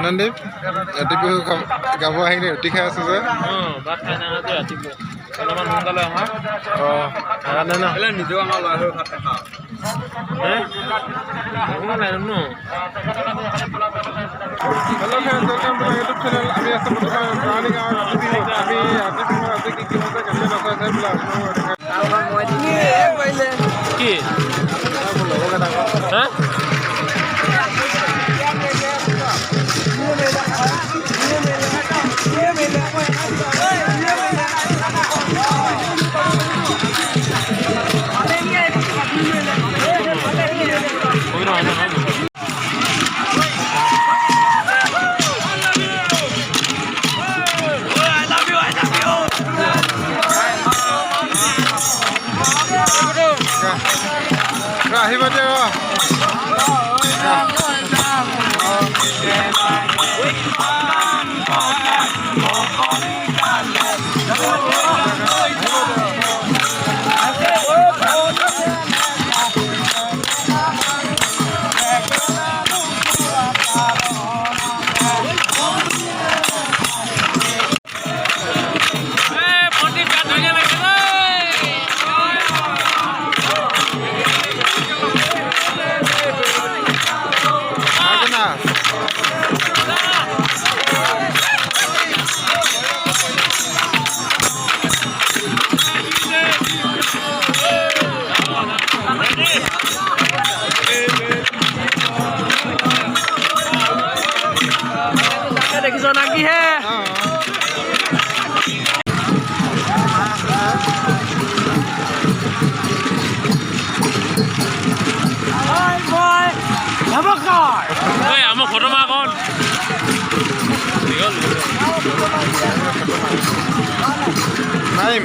নন্দীপ ৰাতি বিহু গাব আহিলে ৰুটি খাই আছো যে ভাত খাই নাহাতে ৰাতিপুৱা অলপমান সোনকালে অহা সেইকাৰণে ন নিজেও আমাৰ ল'ৰা হৈ ভাত নাখাওঁ hello' friend welcome to my YouTube channel আমি আছোঁ বৰ্তমান ৰাণী গাঁৱৰ ৰাতি বিহুত আমি ৰাতি বিহু আজি কি হৈছে কেনেকৈ নচাইছে বোলে কি হা আহিব দিয়া দেখিছ না কি হে আমার ফটো মা কোন নাইম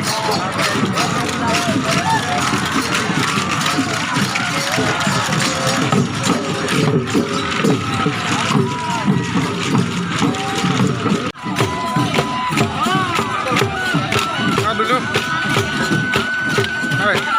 dulu. Hai.